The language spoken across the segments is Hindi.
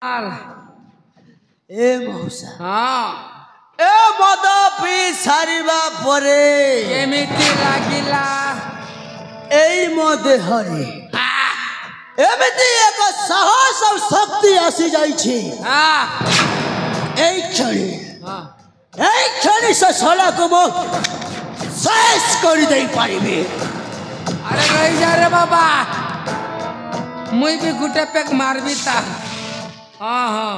ए मौसा हाँ ए मद पी सारिबा परे केमिति लागिला एई मदे हरे एमिति एक साहस और शक्ति आसी जाई छी एई क्षणी से सला को मो शेष कर दे पारिबे। अरे रही जा रे बाबा मुई भी गुटे पेक मारबी ता। हाँ हाँ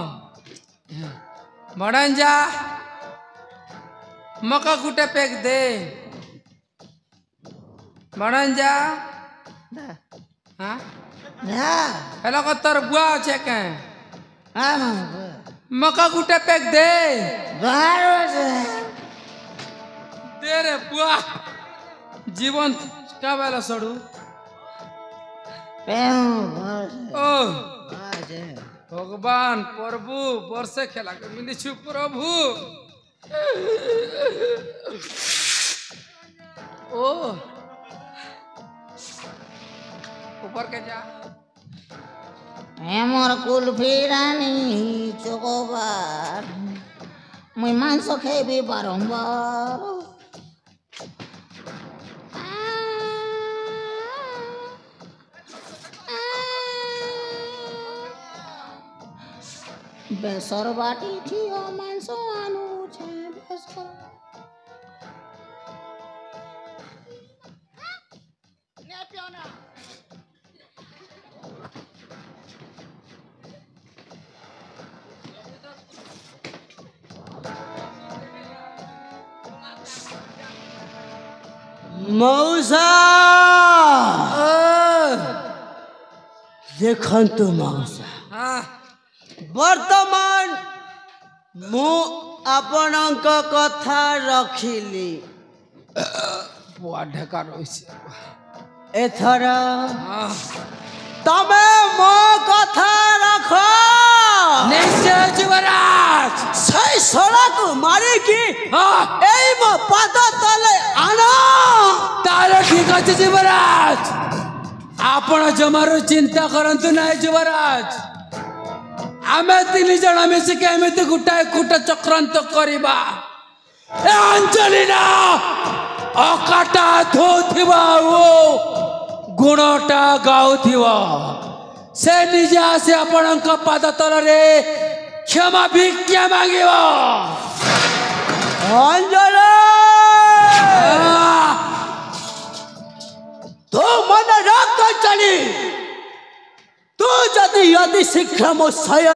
बड़न जा मका गुटे पेक दे बड़न जा। हाँ हेलो का तर बुआ छे के मका गुटे पेक दे दे रे बुआ जीवन का बेला सड़ू ओ भगवान प्रभु वर्षे खेला के मिली छु प्रभु ओ ऊपर के जा मोर कुल्फी रानी चोकोबार मुई मांस खेबी बारंबार बेसर बाटी थियो मांस आनु छे बेसर ने पियोना मौसा देखन तो मौसा वर्तमान मु आपनक कथा रखिली बुआ ढेका रही एथर तमे मो कथा रख निश्चय युवराज सही सड़क मारी की एई मो पाद तले आना तारे ठीक अच्छे युवराज आपण जमारो चिंता करंतु ना युवराज आमे तीन जन मिसिके एमिति गुटाए कूट चक्रांत करिबा ए अंजलिना अकाटा धोथिबा ओ गुणटा गाउथिबा से निजे आसे आपणक पाद तलरे क्षमा भिक्षा मांगिबा अंजलि तो मन रख चली तू जदि यदि शीघ्र मो